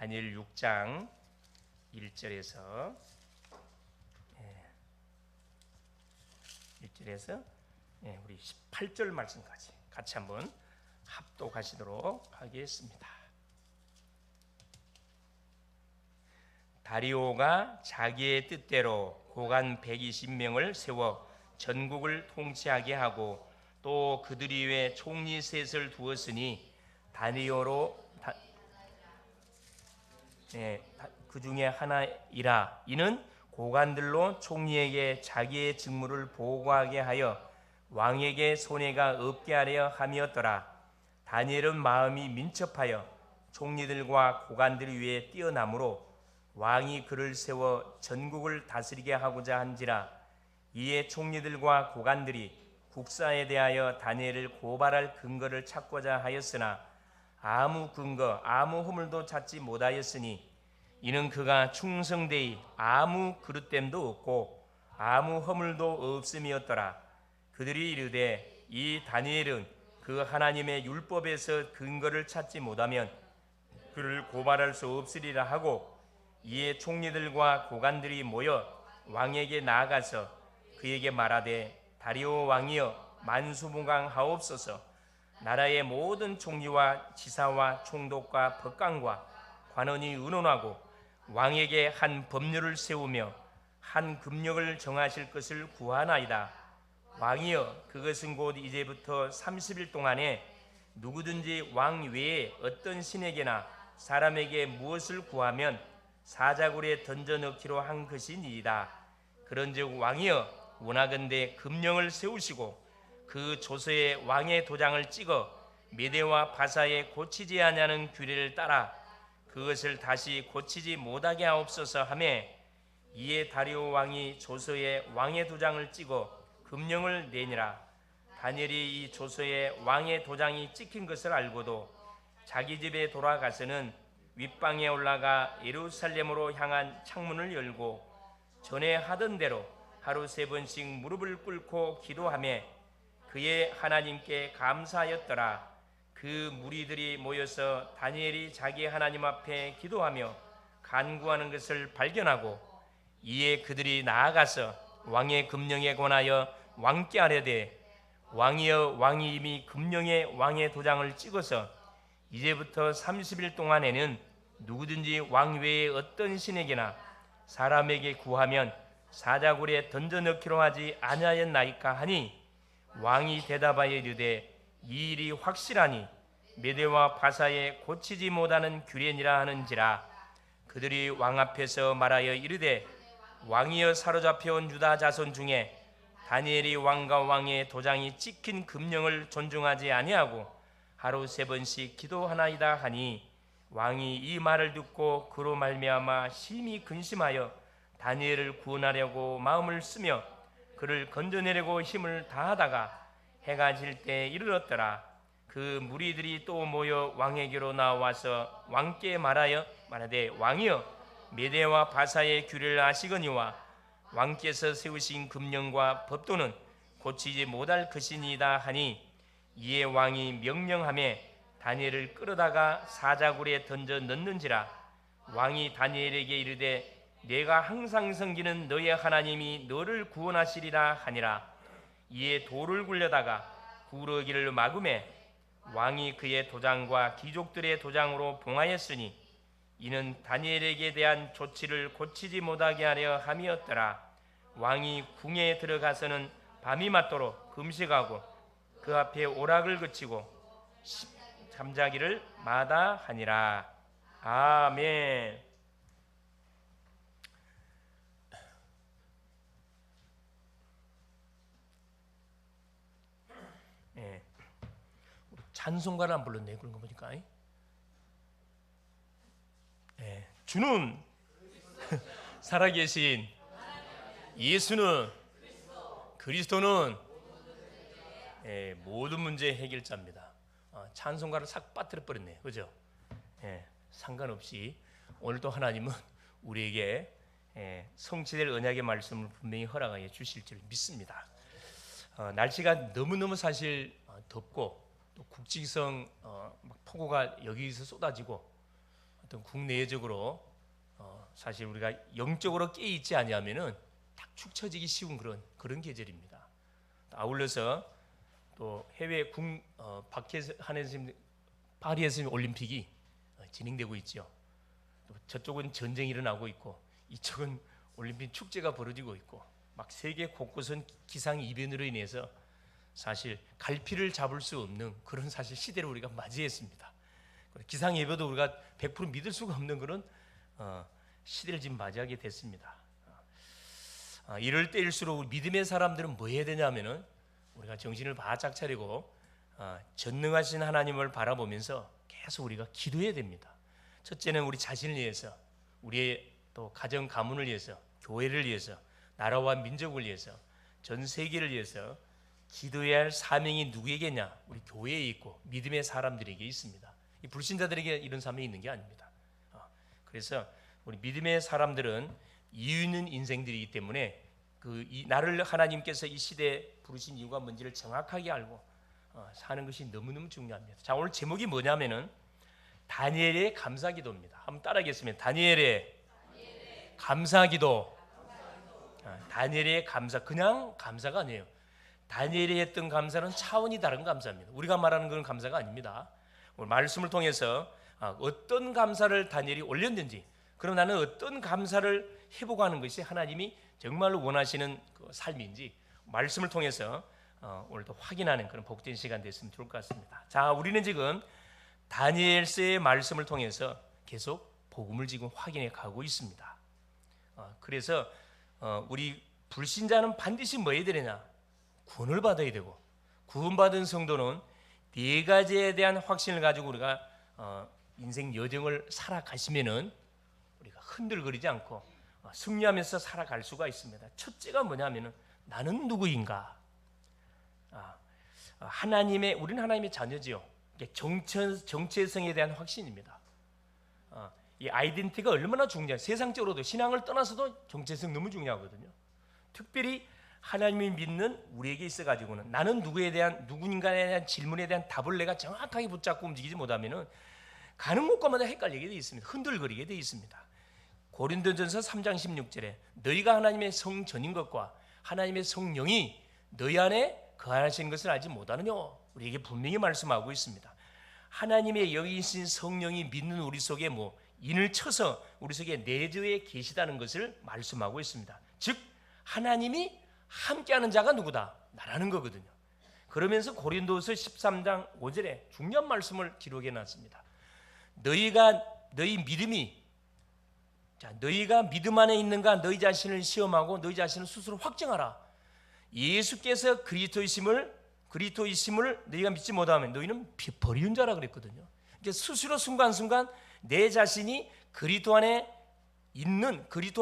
다니엘 6장 1절에서 1절에서 우리 18절 말씀까지 같이 한번 합독하시도록 하겠습니다. 다리오가 자기의 뜻대로 고관 120명을 세워 전국을 통치하게 하고 또 그들 위에 총리 셋을 두었으니 그 중에 하나이라. 이는 고관들로 총리에게 자기의 직무를 보고하게 하여 왕에게 손해가 없게 하려 함이었더라. 다니엘은 마음이 민첩하여 총리들과 고관들 위에 뛰어나므로 왕이 그를 세워 전국을 다스리게 하고자 한지라. 이에 총리들과 고관들이 국사에 대하여 다니엘을 고발할 근거를 찾고자 하였으나 아무 근거 아무 허물도 찾지 못하였으니 이는 그가 충성되이 아무 그릇됨도 없고 아무 허물도 없음이었더라. 그들이 이르되 이 다니엘은 그 하나님의 율법에서 근거를 찾지 못하면 그를 고발할 수 없으리라 하고, 이에 총리들과 고관들이 모여 왕에게 나아가서 그에게 말하되 다리오 왕이여 만수무강하옵소서. 나라의 모든 총리와 지사와 총독과 법관과 관원이 의논하고 왕에게 한 법률을 세우며 한 금령을 정하실 것을 구하나이다. 왕이여 그것은 곧 이제부터 30일 동안에 누구든지 왕 외에 어떤 신에게나 사람에게 무엇을 구하면 사자굴에 던져 넣기로 한 것이니이다. 그런즉 왕이여 원하건대 금령을 세우시고 그 조서에 왕의 도장을 찍어 메대와 바사에 고치지 아니하는 규례를 따라 그것을 다시 고치지 못하게 하옵소서 하매, 이에 다리오 왕이 조서에 왕의 도장을 찍어 금령을 내니라. 다니엘이 이 조서에 왕의 도장이 찍힌 것을 알고도 자기 집에 돌아가서는 윗방에 올라가 예루살렘으로 향한 창문을 열고 전에 하던 대로 하루 3번씩 무릎을 꿇고 기도하며 그의 하나님께 감사하였더라. 그 무리들이 모여서 다니엘이 자기 하나님 앞에 기도하며 간구하는 것을 발견하고, 이에 그들이 나아가서 왕의 금령에 관하여 왕께 아뢰되 왕이여 왕이 이미 금령에 왕의 도장을 찍어서 이제부터 30일 동안에는 누구든지 왕 외에 어떤 신에게나 사람에게 구하면 사자굴에 던져 넣기로 하지 아니하였나이까 하니, 왕이 대답하여 이르되 이 일이 확실하니 메대와 바사에 고치지 못하는 규례니라 하는지라. 그들이 왕 앞에서 말하여 이르되 왕이여 사로잡혀온 유다 자손 중에 다니엘이 왕과 왕의 도장이 찍힌 금령을 존중하지 아니하고 하루 3번씩 기도하나이다 하니, 왕이 이 말을 듣고 그로 말미암아 심히 근심하여 다니엘을 구원하려고 마음을 쓰며 그를 건져내려고 힘을 다하다가 해가 질 때 이르렀더라. 그 무리들이 또 모여 왕에게로 나와서 왕께 말하되 왕이여 메대와 바사의 규례를 아시거니와 왕께서 세우신 금령과 법도는 고치지 못할 것이니이다 하니, 이에 왕이 명령하며 다니엘을 끌어다가 사자굴에 던져 넣는지라. 왕이 다니엘에게 이르되 내가 항상 섬기는 너의 하나님이 너를 구원하시리라 하니라. 이에 돌을 굴려다가 구르기를 막음에 왕이 그의 도장과 귀족들의 도장으로 봉하였으니 이는 다니엘에게 대한 조치를 고치지 못하게 하려 함이었더라. 왕이 궁에 들어가서는 밤이 맞도록 금식하고 그 앞에 오락을 그치고 잠자기를 마다하니라. 아멘. 찬송가를 안 불렀네. 그런 거 보니까. 주는 살아계신 예수는 그리스도는 모든 문제의 해결자입니다. 찬송가를 싹 빠뜨려 버렸네. 그죠? 상관없이 오늘도 하나님은 우리에게 성취될 언약의 말씀을 분명히 허락하여 주실 줄 믿습니다. 날씨가 너무너무 사실 덥고 또 국지성 폭우가 여기서 쏟아지고 어떤 국내적으로 사실 우리가 영적으로 깨 있지 아니하면은 딱 축 처지기 쉬운 그런 계절입니다. 아울러서 또 해외 밖에서 하는 파리에서 올림픽이 진행되고 있죠. 또 저쪽은 전쟁이 일어나고 있고 이쪽은 올림픽 축제가 벌어지고 있고 막 세계 곳곳은 기상 이변으로 인해서 사실 갈피를 잡을 수 없는 그런 사실 시대를 우리가 맞이했습니다. 기상 예보도 우리가 100% 믿을 수가 없는 그런 시대를 지금 맞이하게 됐습니다. 이럴 때일수록 믿음의 사람들은 뭐 해야 되냐면은 우리가 정신을 바짝 차리고 전능하신 하나님을 바라보면서 계속 우리가 기도해야 됩니다. 첫째는 우리 자신을 위해서, 우리의 또 가정 가문을 위해서, 교회를 위해서, 나라와 민족을 위해서, 전 세계를 위해서 기도해야 할 사명이 누구에게냐? 우리 교회에 있고 믿음의 사람들에게 있습니다. 이 불신자들에게 이런 사명이 있는 게 아닙니다. 그래서 우리 믿음의 사람들은 이유 있는 인생들이기 때문에 나를 하나님께서 이 시대에 부르신 이유가 뭔지를 정확하게 알고 사는 것이 너무너무 중요합니다. 자, 오늘 제목이 뭐냐면은 다니엘의 감사기도입니다. 한번 따라하겠습니다. 다니엘의 감사기도. 다니엘의 감사, 그냥 감사가 아니에요. 다니엘이 했던 감사는 차원이 다른 감사입니다. 우리가 말하는 그런 감사가 아닙니다. 오늘 말씀을 통해서 어떤 감사를 다니엘이 올렸는지, 그럼 나는 어떤 감사를 해보고 하는 것이 하나님이 정말로 원하시는 그 삶인지 말씀을 통해서 오늘도 확인하는 그런 복된 시간 됐으면 좋을 것 같습니다. 자, 우리는 지금 다니엘서의 말씀을 통해서 계속 복음을 지금 확인해 가고 있습니다. 그래서 우리 불신자는 반드시 뭐 해야 되느냐? 구원을 받아야 되고, 구원받은 성도는 네 가지에 대한 확신을 가지고 우리가 인생 여정을 살아가시면은 우리가 흔들거리지 않고 승리하면서 살아갈 수가 있습니다. 첫째가 뭐냐면은 나는 누구인가? 우리는 하나님의 자녀지요. 정체성에 대한 확신입니다. 이 아이덴티티가 얼마나 중요해요. 세상적으로도 신앙을 떠나서도 정체성 너무 중요하거든요. 특별히 하나님을 믿는 우리에게 있어가지고는 나는 누구인가에 대한 질문에 대한 답을 내가 정확하게 붙잡고 움직이지 못하면은 가는 곳마다 헷갈리게 되어 있습니다. 흔들거리게 되어 있습니다. 고린도전서 3장 16절에 너희가 하나님의 성전인 것과 하나님의 성령이 너희 안에 거하시는 것을 알지 못하느냐, 우리에게 분명히 말씀하고 있습니다. 하나님의 영이신 성령이 믿는 우리 속에 인을 쳐서 우리 속에 내주에 계시다는 것을 말씀하고 있습니다. 즉 하나님이 함께하는 자가 누구다? 나라는 거거든요. 그러면서 고린도서 13장 5절에 중요한 말씀을 기록해 놨습니다. 너희가 믿음 안에 있는가 너희 자신을 시험하고 너희 자신을 스스로 확증하라. 예수께서 그리스도이심을 너희가 믿지 못하면 너희는 버리는 자라 그랬거든요. 이제 스스로 순간순간 내 자신이 그리스도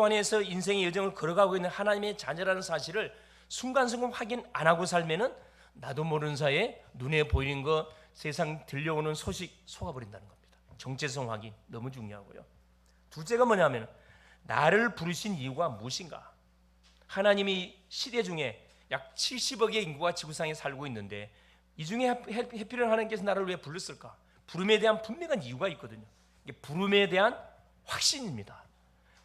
안에서 인생의 여정을 걸어가고 있는 하나님의 자녀라는 사실을 순간순간 확인 안 하고 살면은 나도 모르는 사이에 눈에 보이는 거, 세상 들려오는 소식 속아버린다는 겁니다. 정체성 확인 너무 중요하고요. 둘째가 뭐냐면 나를 부르신 이유가 무엇인가? 하나님이 시대 중에 약 70억의 인구가 지구상에 살고 있는데 이 중에 해필은 하나님께서 나를 왜 불렀을까? 부름에 대한 분명한 이유가 있거든요. 이게 부름에 대한 확신입니다.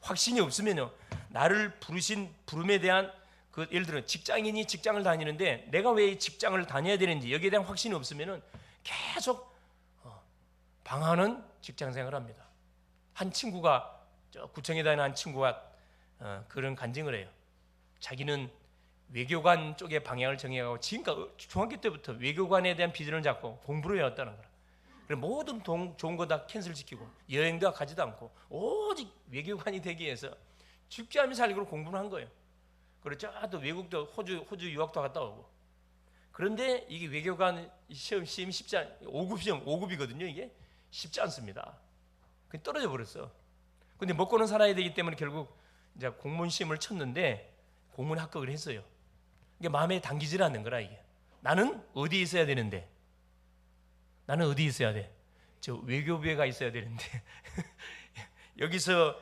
확신이 없으면요, 나를 부르신 부름에 대한 예를 들어 직장인이 직장을 다니는데 내가 왜 이 직장을 다녀야 되는지 여기에 대한 확신이 없으면은 계속 방황하는 직장 생활을 합니다. 한 친구가 구청에 다니는 한 친구가 그런 간증을 해요. 자기는 외교관 쪽의 방향을 정해가고 지금까지 중학교 때부터 외교관에 대한 비전을 잡고 공부를 해왔다는 거라. 그래서 모든 좋은 거 다 캔슬시키고 여행도 가지도 않고 오직 외교관이 되기 위해서 죽지 않으면 살기로 공부를 한 거예요. 그렇죠. 또 외국도 호주 유학도 갔다 오고. 그런데 이게 외교관 시험이 쉽지 않, 5급 시험 5급이거든요. 이게 쉽지 않습니다. 그냥 떨어져 버렸어. 근데 먹고는 살아야 되기 때문에 결국 이제 공무원 시험을 쳤는데 공무원 합격을 했어요. 이게 마음에 당기질 않는 거라 이게. 나는 어디 있어야 되는데? 나는 어디 있어야 돼? 저 외교부에 가 있어야 되는데 여기서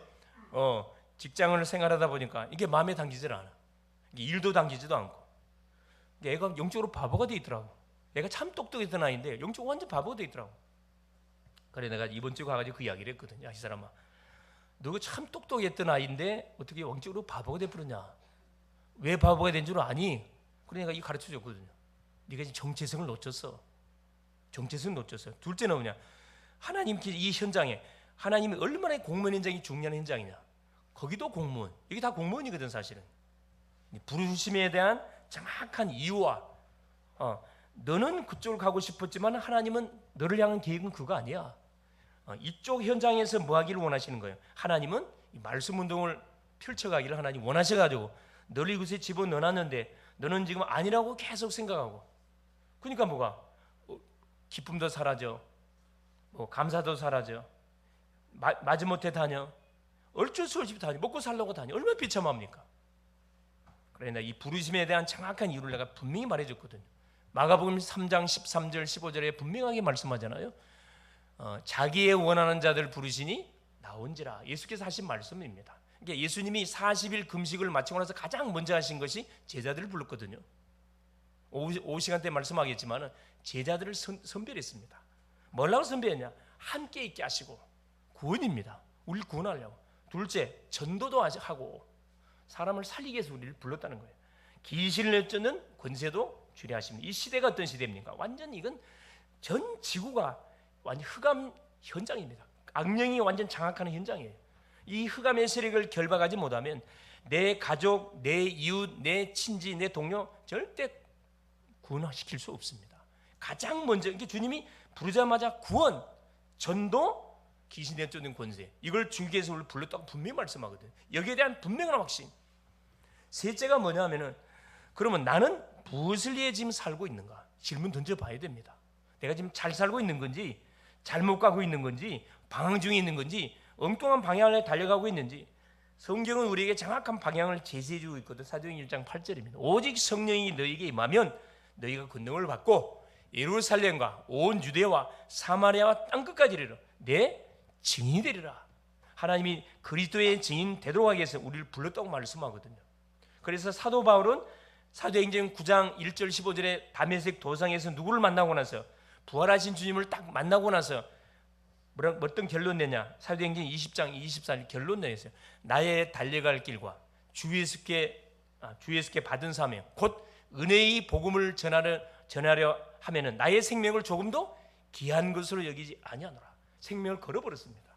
직장을 생활하다 보니까 이게 마음에 당기질 않아. 이게 일도 당기지도 않고. 애가 영적으로 바보가 돼 있더라고. 애가 참 똑똑했던 아이인데 영적으로 완전 바보가 돼 있더라고. 그래 내가 이번 주에 가가지고 그 이야기를 했거든. 야, 이 사람아, 너 참 똑똑했던 아이인데 어떻게 영적으로 바보가 돼버렸냐? 왜 바보가 된 줄 아니? 그러니까 이 가르쳐 줬거든요. 네가 지금 정체성을 놓쳤어. 정체성을 놓쳤어. 둘째는 뭐냐? 하나님 이 현장에 하나님이 얼마나 공무원 현장이 중요한 현장이냐? 거기도 공무원. 이게 다 공무원이거든 사실은. 부르심에 대한 정확한 이유와 너는 그쪽으로 가고 싶었지만 하나님은 너를 향한 계획은 그거 아니야. 이쪽 현장에서 뭐 하기를 원하시는 거예요? 하나님은 이 말씀 운동을 펼쳐가기를 하나님 원하셔가지고 너를 이곳에 집어넣어놨는데 너는 지금 아니라고 계속 생각하고, 그러니까 뭐가 기쁨도 사라져, 뭐 감사도 사라져, 마지못해 다녀, 어쩔 수 없이 다녀, 먹고 살려고 다녀. 얼마나 비참합니까? 그러나 이 부르심에 대한 정확한 이유를 내가 분명히 말해줬거든요. 마가복음 3장 13절 15절에 분명하게 말씀하잖아요. 자기의 원하는 자들 부르시니 나온지라. 예수께서 하신 말씀입니다. 그러니까 예수님이 40일 금식을 마치고 나서 가장 먼저 하신 것이 제자들을 불렀거든요. 오후 시간 때 말씀하겠지만 제자들을 선별했습니다. 뭐라고 선별했냐? 함께 있게 하시고 구원입니다. 우리를 구원하려고. 둘째, 전도도 하고 사람을 살리기 위해서 우리를 불렀다는 거예요. 귀신을 내쫓는 권세도 주례하십니다. 이 시대가 어떤 시대입니까? 완전 이건 전 지구가 완전 흑암 현장입니다. 악령이 완전 장악하는 현장이에요. 이 흑암의 세력을 결박하지 못하면 내 가족, 내 이웃, 내 친지, 내 동료 절대 구원시킬 수 없습니다. 가장 먼저 이게 주님이 부르자마자 구원, 전도, 귀신 내쫓는 권세, 이걸 주께서 우리를 불렀다고 분명히 말씀하거든요. 여기에 대한 분명한 확신. 셋째가 뭐냐면은 그러면 나는 무엇을 위해 지금 살고 있는가? 질문 던져봐야 됩니다. 내가 지금 잘 살고 있는 건지, 잘못 가고 있는 건지, 방황 중에 있는 건지, 엉뚱한 방향을 달려가고 있는지. 성경은 우리에게 정확한 방향을 제시해주고 있거든. 사도행전 1장 8절입니다. 오직 성령이 너희에게 임하면 너희가 권능을 받고 예루살렘과 온 유대와 사마리아와 땅끝까지 이르러 내 증인이 되리라. 하나님이 그리스도의 증인 되도록 하기 위해서 우리를 불렀다고 말씀하거든요. 그래서 사도 바울은 사도행전 9장 1절 15절에 다메섹 도상에서 누구를 만나고 나서 부활하신 주님을 딱 만나고 나서 어떤 결론 내냐? 사도행전 20장 24절 결론 내었어요. 나의 달려갈 길과 주 예수께 받은 사명 곧 은혜의 복음을 전하려 하면은 나의 생명을 조금도 귀한 것으로 여기지 아니하노라. 생명을 걸어버렸습니다.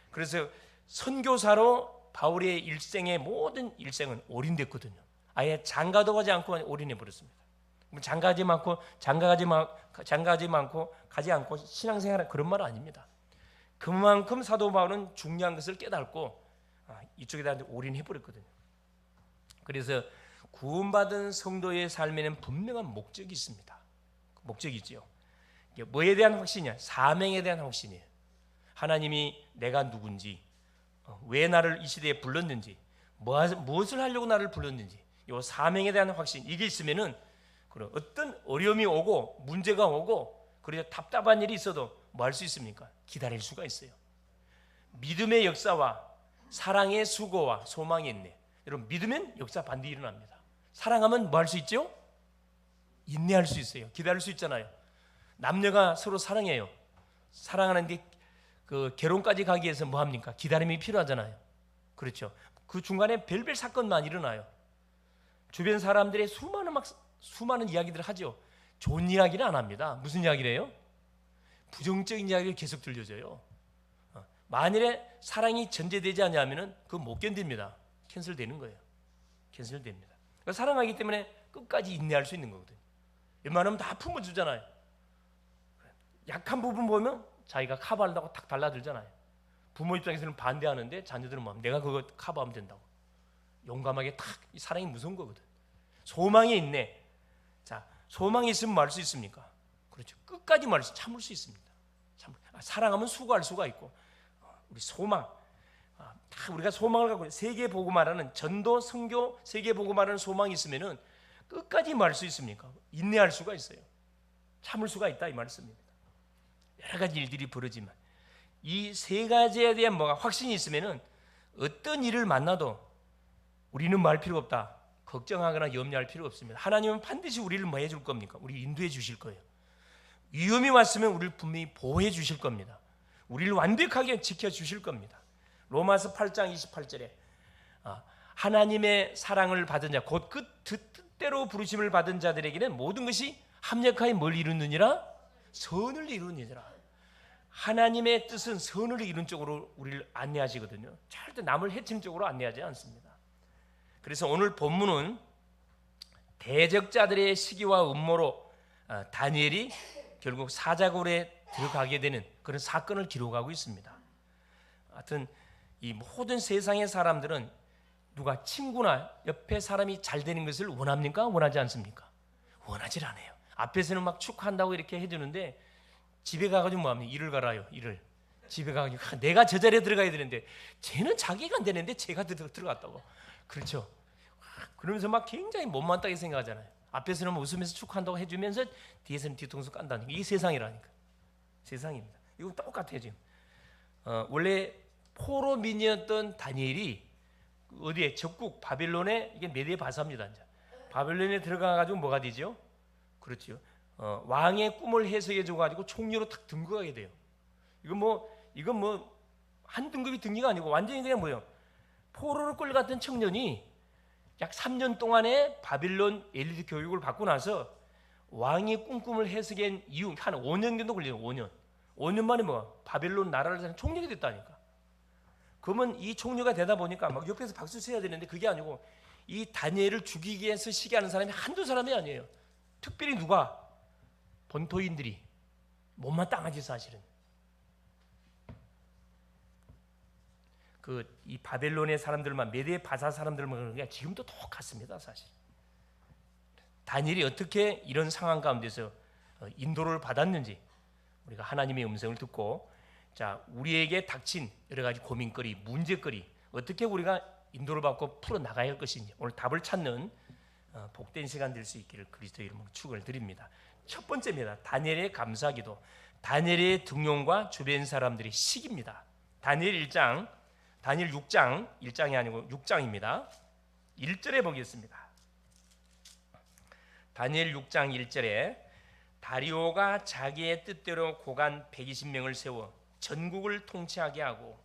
그래서 선교사로 바울의 일생의 모든 일생은 올인됐거든요. 아예 장가도 가지 않고 올인해 버렸습니다. 장가가지 않고 가지 않고 신앙생활 그런 말 아닙니다. 그만큼 사도 바울은 중요한 것을 깨닫고 이쪽에다 올인해 버렸거든요. 그래서 구원받은 성도의 삶에는 분명한 목적이 있습니다. 목적이 있죠. 뭐에 대한 확신이야? 사명에 대한 확신이에요. 하나님이 내가 누군지, 왜 나를 이 시대에 불렀는지, 무엇을 하려고 나를 불렀는지, 이 사명에 대한 확신, 이게 있으면은 어떤 어려움이 오고 문제가 오고 그래서 답답한 일이 있어도 뭐 할 수 있습니까? 기다릴 수가 있어요. 믿음의 역사와 사랑의 수고와 소망이 있네. 여러분, 믿으면 역사 반드시 일어납니다. 사랑하면 뭐 할 수 있죠? 인내할 수 있어요. 기다릴 수 있잖아요. 남녀가 서로 사랑해요. 사랑하는데 그 결혼까지 가기 위해서 뭐 합니까? 기다림이 필요하잖아요. 그렇죠. 그 중간에 별별 사건만 일어나요. 주변 사람들의 수많은 이야기들을 하죠. 좋은 이야기는 안 합니다. 무슨 이야기를 해요? 부정적인 이야기를 계속 들려줘요. 만일에 사랑이 전제되지 않냐면은 그거 못 견딥니다. 캔슬되는 거예요. 캔슬됩니다. 그러니까 사랑하기 때문에 끝까지 인내할 수 있는 거거든요. 웬만하면 다 품어주잖아요. 약한 부분 보면 자기가 커버하려고 탁 달라들잖아요. 부모 입장에서는 반대하는데 자녀들은 뭐 내가 그거 커버하면 된다고 용감하게 탁. 사랑이 무서운 거거든. 소망이 있네. 자, 소망이 있으면 뭐 할 수 있습니까? 그렇죠. 끝까지 참을 수 있습니다. 사랑하면 수고할 수가 있고, 우리 소망, 다 우리가 소망을 갖고 세계 보고 말하는 전도, 선교, 세계 보고 말하는 소망이 있으면은 끝까지 뭐 할 수 있습니까? 인내할 수가 있어요. 참을 수가 있다 이 말씀입니다. 여러 가지 일들이 벌어지만 이 세 가지에 대한 확신이 있으면은 어떤 일을 만나도 우리는 뭐 할 필요가 없다. 걱정하거나 염려할 필요가 없습니다. 하나님은 반드시 우리를 뭐 해줄 겁니까? 우리 인도해 주실 거예요. 위험이 왔으면 우리를 분명히 보호해 주실 겁니다. 우리를 완벽하게 지켜주실 겁니다. 로마서 8장 28절에 하나님의 사랑을 받은 자 곧 그 뜻대로 부르심을 받은 자들에게는 모든 것이 합력하여 뭘 이루느니라? 선을 이루느니라. 하나님의 뜻은 선을 이룬 쪽으로 우리를 안내하시거든요. 절대 남을 해치는 쪽으로 안내하지 않습니다. 그래서 오늘 본문은 대적자들의 시기와 음모로 다니엘이 결국 사자굴에 들어가게 되는 그런 사건을 기록하고 있습니다. 하여튼 이 모든 세상의 사람들은 누가 친구나 옆에 사람이 잘 되는 것을 원합니까? 원하지 않습니까? 원하질 않아요. 앞에서는 막 축하한다고 이렇게 해주는데 집에 가가지고 뭐합니까? 일을 갈아요. 일을 집에 가가지고 내가 저 자리에 들어가야 되는데 쟤는 자기가 안 되는데 제가 들어갔다고. 그렇죠. 그러면서 막 굉장히 못만하게 생각하잖아요. 앞에서는 웃으면서 축하한다고 해주면서 뒤에서는 뒤통수 깐다는 게 이게 세상이라니까. 세상입니다. 이거 똑같아요 지금. 원래 포로민이었던 다니엘이 어디에 적국 바벨론에 이게 메대 바사입니다. 이제. 바벨론에 들어가가지고 뭐가 되죠? 그렇죠. 왕의 꿈을 해석해 줘가지고 총리로 탁 등극하게 돼요. 이건 뭐 한 등급이 등기가 아니고 완전히 그냥 뭐예요? 포로로 끌려갔던 청년이 약 3년 동안의 바빌론 엘리트 교육을 받고 나서 왕의 꿈꿈을 해석한 이후 한 5년 정도 걸려요. 5년 만에 바빌론 나라를 사는 총리가 됐다니까. 그러면 이 총리가 되다 보니까 막 옆에서 박수 쳐야 되는데 그게 아니고 이 다니엘을 죽이기 위해서 시기하는 사람이 한두 사람이 아니에요. 특별히 누가? 본토인들이 못마땅하지 사실은. 이 바벨론의 사람들만 메대 바사 사람들만 그런 게 지금도 똑같습니다 사실. 다니엘이 어떻게 이런 상황 가운데서 인도를 받았는지 우리가 하나님의 음성을 듣고 자 우리에게 닥친 여러 가지 고민거리, 문제거리 어떻게 우리가 인도를 받고 풀어 나가야 할 것인지 오늘 답을 찾는 복된 시간 될 수 있기를 그리스도의 이름으로 축원을 드립니다. 첫 번째입니다. 다니엘의 감사기도. 다니엘의 등용과 주변 사람들의 시기입니다. 다니엘 6장 1장이 아니고 6장입니다. 1절에 보겠습니다. 다니엘 6장 1절에 다리오가 자기의 뜻대로 고관 120명을 세워 전국을 통치하게 하고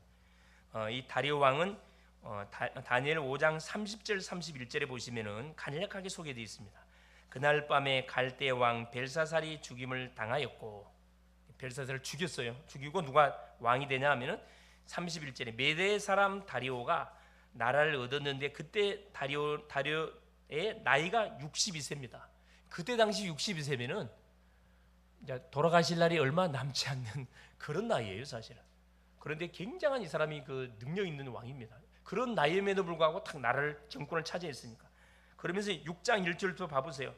이 다리오 왕은 다니엘 5장 30절 31절에 보시면은 간략하게 소개되어 있습니다. 그날 밤에 갈대 왕 벨사살이 죽임을 당하였고 벨사살을 죽였어요. 죽이고 누가 왕이 되냐 하면은 31절에 메대 사람 다리오가 나라를 얻었는데 그때 다리오의 나이가 62세입니다. 그때 당시 62세면은 이제 돌아가실 날이 얼마 남지 않는 그런 나이예요, 사실은. 그런데 굉장한 이 사람이 그 능력 있는 왕입니다. 그런 나이임에도 불구하고 딱 나라를 정권을 차지했으니까. 그러면서 6장 1절부터 봐보세요.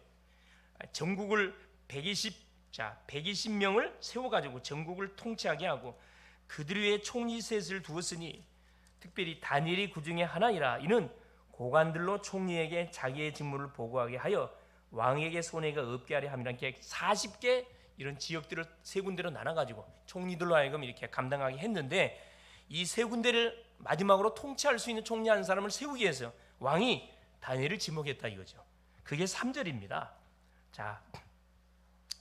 전국을 120명을 세워가지고 전국을 통치하게 하고 그들 위에 총리 셋을 두었으니 특별히 다니엘이 그 중에 하나이라. 이는 고관들로 총리에게 자기의 직무를 보고하게 하여 왕에게 손해가 없게 하려 함이라. 이렇게 40개 이런 지역들을 세 군데로 나눠가지고 총리들로 하여금 이렇게 감당하게 했는데 이 세 군데를 마지막으로 통치할 수 있는 총리 한 사람을 세우기 위해서 왕이 다니엘을 지목했다 이거죠. 그게 3절입니다. 자,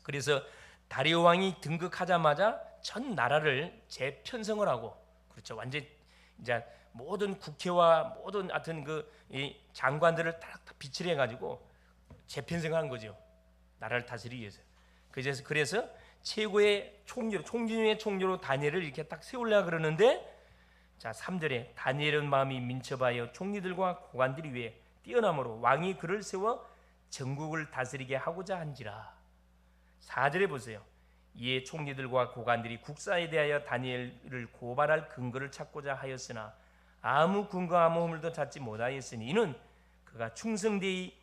그래서 다리오 왕이 등극하자마자 전 나라를 재편성을 하고 그렇죠. 완전 이제 모든 국회와 모든 하여튼 이 장관들을 딱 비치를 해가지고 재편성한 거죠. 나라를 다스리기 위해서. 그래서 최고의 총리로 총진의 총리로 다니엘을 이렇게 딱 세우려고 그러는데 자 3절에 다니엘은 마음이 민첩하여 총리들과 고관들이 위해 뛰어남으로 왕이 그를 세워 전국을 다스리게 하고자 한지라. 4절에 보세요. 이에 총리들과 고관들이 국사에 대하여 다니엘을 고발할 근거를 찾고자 하였으나 아무 근거 아무 허물도 찾지 못하였으니 이는 그가 충성되이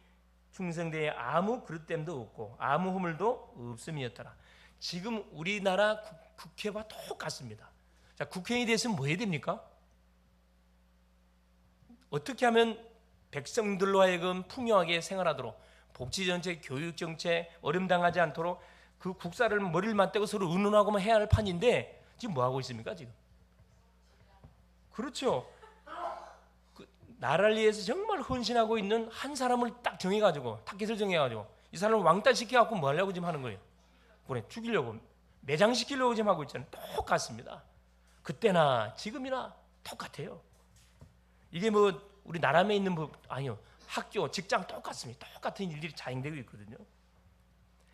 아무 그릇됨도 없고 아무 허물도 없음이었더라. 지금 우리나라 국회와 똑같습니다. 자, 국회의원이 됐으면 뭐 해야 됩니까? 어떻게 하면 백성들로 하여금 풍요하게 생활하도록 복지정책, 교육정책 어림당하지 않도록 그 국사를 머리를 맞대고 서로 의논하고만 해야 할 판인데 지금 뭐 하고 있습니까 지금? 그렇죠. 나라를 위해서 정말 헌신하고 있는 한 사람을 딱 정해가지고 타깃을 정해가지고 이 사람을 왕따 시켜갖고 뭐 하려고 지금 하는 거예요? 그래 죽이려고 매장시키려고 지금 하고 있잖아요. 똑같습니다. 그때나 지금이나 똑같아요. 이게 뭐 우리 나라에 있는 법 아니요. 학교, 직장 똑같습니다. 똑같은 일들이 자행되고 있거든요.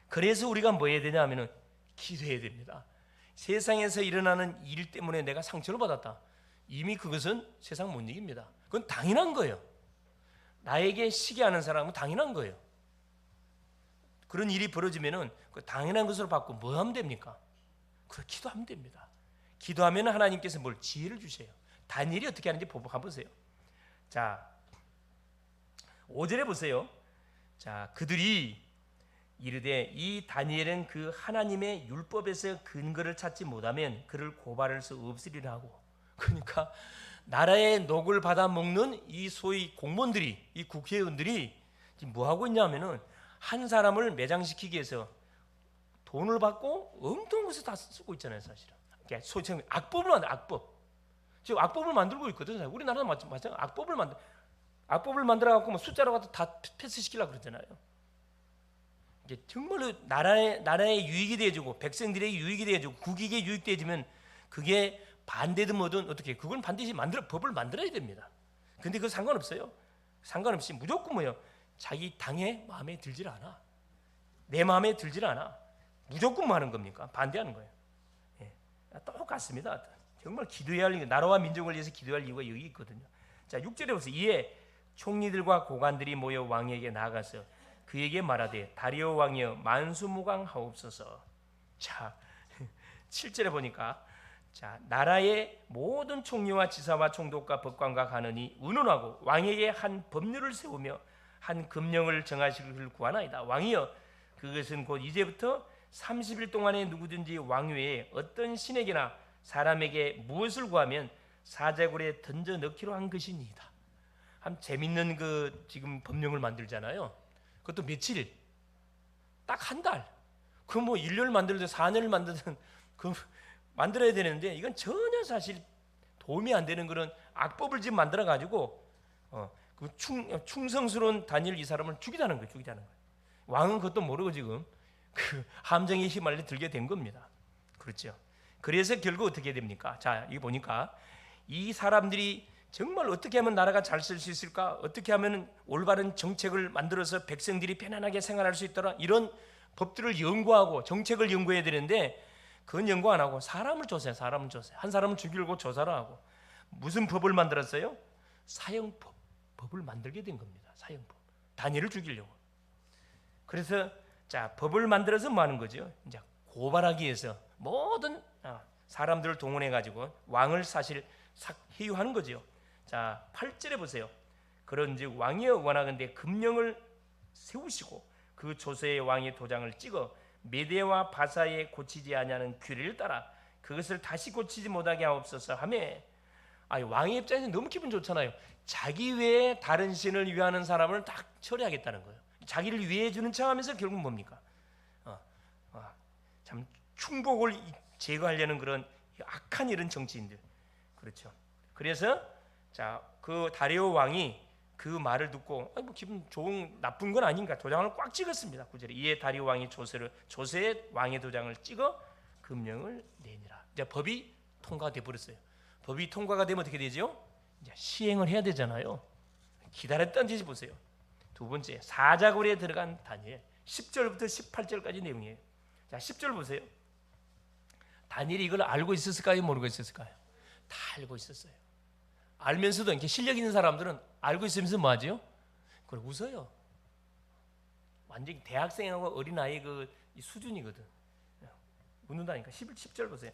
그래서 우리가 뭐 해야 되냐 하면은 기도해야 됩니다. 세상에서 일어나는 일 때문에 내가 상처를 받았다. 이미 그것은 세상 못 이깁니다. 그건 당연한 거예요. 나에게 시기하는 사람은 당연한 거예요. 그런 일이 벌어지면은 그 당연한 것으로 받고 뭐 하면 됩니까? 그래 기도하면 됩니다. 기도하면 하나님께서 뭘 지혜를 주세요. 다니엘이 어떻게 하는지 한번 보세요. 자, 5절에 보세요. 자, 그들이 이르되 이 다니엘은 그 하나님의 율법에서 근거를 찾지 못하면 그를 고발할 수 없으리라 하고. 그러니까 나라의 녹을 받아 먹는 이 소위 공무원들이, 이 국회의원들이 지금 뭐 하고 있냐면은 한 사람을 매장시키기 위해서 돈을 받고 엉뚱한 곳에 다 쓰고 있잖아요, 사실은. 그러니까 소위 악법을 만들, 악법. 지금 악법을 만들고 있거든요. 우리나라도 마찬가지. 악법을 만들어 갖고 뭐 숫자로 갖다 다 패스시키려고 그러잖아요. 이게 정말로 나라의 유익이 되어지고 백성들의 유익이 되어지고 국익에 유익되어지면 그게 반대든 뭐든 어떻게 그건 반드시 법을 만들어야 됩니다. 근데 그거 상관없어요. 상관없이 무조건 뭐예요? 자기 당의 마음에 들질 않아. 내 마음에 들질 않아. 무조건 뭐 하는 겁니까? 반대하는 거예요. 예. 똑같습니다. 정말 기도해야 할 나라와 민족을 위해서 기도할 이유가 여기 있거든요. 자, 6절에 보세요. 이에 총리들과 고관들이 모여 왕에게 나아가서 그에게 말하되 다리오 왕이여 만수무강하옵소서. 자, 7절에 보니까 자, 나라의 모든 총리와 지사와 총독과 법관과 간원이 의논하고 왕에게 한 법률을 세우며 한 금령을 정하시기를 구하나이다. 왕이여 그것은 곧 이제부터 30일 동안에 누구든지 왕 외에 어떤 신에게나 사람에게 무엇을 구하면 사자굴에 던져 넣기로 한 것이니이다. 한 재밌는 그 지금 법령을 만들잖아요. 그것도 며칠? 딱 한 달. 그 뭐 1년을 만들든 4년을 만들든 그 만들어야 되는데 이건 전혀 사실 도움이 안 되는 그런 악법을 지금 만들어 가지고 그 충성스러운 다니엘 이 사람을 죽이자는 거예요. 왕은 그것도 모르고 지금 그 함정에 휘말려 들게 된 겁니다. 그렇죠. 그래서 결국 어떻게 됩니까? 자, 이거 보니까 이 사람들이 정말 어떻게 하면 나라가 잘 쓸 수 있을까? 어떻게 하면 올바른 정책을 만들어서 백성들이 편안하게 생활할 수 있더라? 이런 법들을 연구하고 정책을 연구해야 되는데 그건 연구 안 하고 사람을 조사해. 한 사람을 죽이려고 조사를 하고 무슨 법을 만들었어요? 사형법. 법을 만들게 된 겁니다. 사형법. 다니엘을 죽이려고. 그래서 자, 법을 만들어서 뭐 하는 거죠? 이제 고발하기 위해서 모든 사람들을 동원해 가지고 왕을 사실 회유하는 거죠. 자, 8절에 보세요. 그런즉 왕이여 원하건대 금령을 세우시고 그 조서에 왕의 도장을 찍어 메대와 바사에 고치지 아니하는 규례를 따라 그것을 다시 고치지 못하게 하옵소서 하매. 왕의 입장에서 너무 기분 좋잖아요. 자기 외에 다른 신을 위하는 사람을 딱 처리하겠다는 거예요. 자기를 위해 주는 척하면서 결국 뭡니까? 참 충복을 제거하려는 그런 악한 이런 정치인들. 그렇죠. 그래서 자, 그 다리오 왕이 그 말을 듣고 뭐 기분 좋은 나쁜 건 아닌가 도장을 꽉 찍었습니다. 9절에 이에 다리오 왕이 조서에 왕의 도장을 찍어 금령을 내니라. 이제 법이 통과돼 버렸어요. 법이 통과가 되면 어떻게 되죠? 이제 시행을 해야 되잖아요. 기다렸던 짓이 보세요. 두 번째, 사자굴에 들어간 다니엘 10절부터 18절까지 내용이에요. 자, 10절 보세요. 다니엘이 이걸 알고 있었을까요? 모르고 있었을까요? 다 알고 있었어요. 알면서도 이렇게 실력 있는 사람들은 알고 있으면서 뭐 하죠? 그걸 웃어요. 완전히 대학생하고 어린아이의 그 수준이거든. 웃는다니까. 10절 보세요.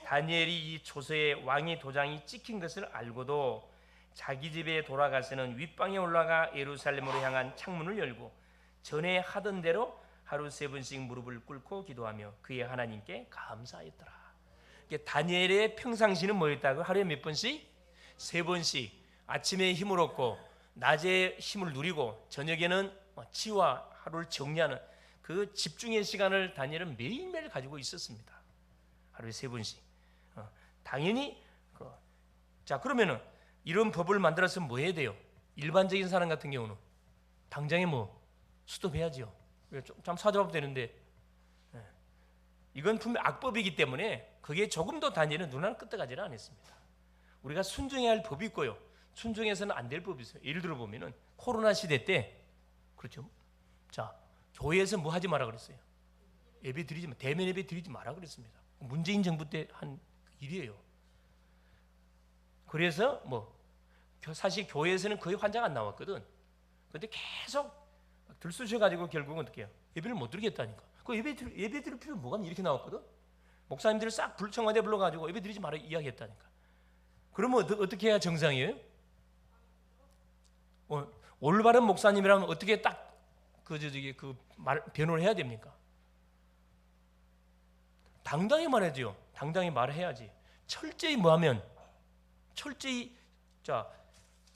다니엘이 이 조서에 왕의 도장이 찍힌 것을 알고도 자기 집에 돌아가서는 윗방에 올라가 예루살렘으로 향한 창문을 열고 전에 하던 대로 하루 3번씩 무릎을 꿇고 기도하며 그의 하나님께 감사하였더라. 다니엘의 평상시는 뭐였다고? 하루에 몇 번씩? 3번씩. 아침에 힘을 얻고 낮에 힘을 누리고 저녁에는 치유와 하루를 정리하는 그 집중의 시간을 다니엘은 매일매일 가지고 있었습니다. 하루에 3번씩. 당연히 자, 그러면은 이런 법을 만들어서 뭐 해야 돼요? 일반적인 사람 같은 경우는 당장에 뭐 스톱해야죠. 좀 찾아봐도 되는데 이건 분명 악법이기 때문에 그게 조금도 다니엘은 눈알 끄떡하지는 않았습니다. 우리가 순종해야 할 법이 있고요, 순종해서는 안 될 법이 있어요. 예를 들어 보면은 코로나 시대 때, 그렇죠? 자, 교회에서 뭐 하지 마라 그랬어요? 예배 드리지 마, 대면 예배 드리지 마라 그랬습니다. 문재인 정부 때 한 일이에요. 그래서 뭐 사실 교회에서는 거의 환자가 안 나왔거든. 근데 계속 들쑤셔가지고 결국은 어떻게 해요? 예배를 못 드리겠다니까. 그 예배 드릴 필요 뭐가 이렇게 나왔거든. 목사님들을 싹 청와대 불러가지고 예배 드리지 마라 이야기했다니까. 그러면 어떻게 해야 정상이에요? 올바른 목사님이라면 어떻게 딱 변호를 해야 됩니까? 당당히 말해야죠. 당당히 말해야지. 철저히 뭐하면 철저히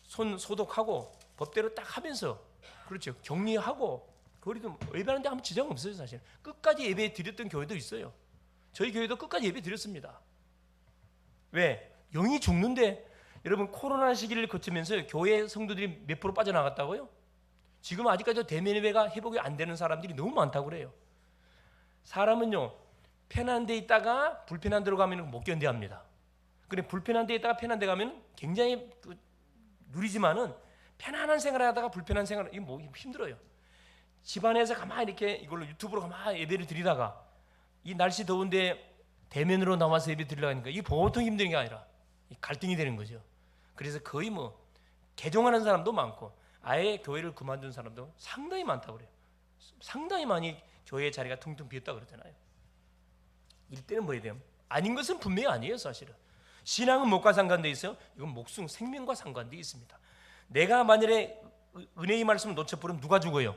손 소독하고 법대로 딱 하면서, 그렇죠, 격리하고, 그래도 예배하는데 아무 지장 없어요. 사실 끝까지 예배 드렸던 교회도 있어요. 저희 교회도 끝까지 예배 드렸습니다. 왜? 영이 죽는데. 여러분, 코로나 시기를 거치면서 교회 성도들이 몇 프로 빠져나갔다고요? 지금 아직까지 대면 예배가 회복이 안 되는 사람들이 너무 많다고 그래요. 사람은요, 편한 데 있다가 불편한 데로 가면 못 견뎌합니다. 그래, 불편한 데 있다가 편한 데 가면 굉장히 누리지만은 편안한 생활을 하다가 불편한 생활, 이게 뭐 힘들어요. 집안에서 가만히 이렇게 이걸로 유튜브로 가만히 예배를 드리다가 이 날씨 더운데 대면으로 나와서 예배 드리려니까 이게 보통 힘든 게 아니라 갈등이 되는 거죠. 그래서 거의 뭐 개종하는 사람도 많고 아예 교회를 그만둔 사람도 상당히 많다고 그래요. 상당히 많이 교회 자리가 퉁퉁 비었다 그러잖아요. 이때는 뭐 해야 돼요? 아닌 것은 분명히 아니에요. 사실은 신앙은 뭐과 상관돼 있어요? 이건 목숨, 생명과 상관돼 있습니다. 내가 만일에 은혜의 말씀을 놓쳐버리면 누가 죽어요?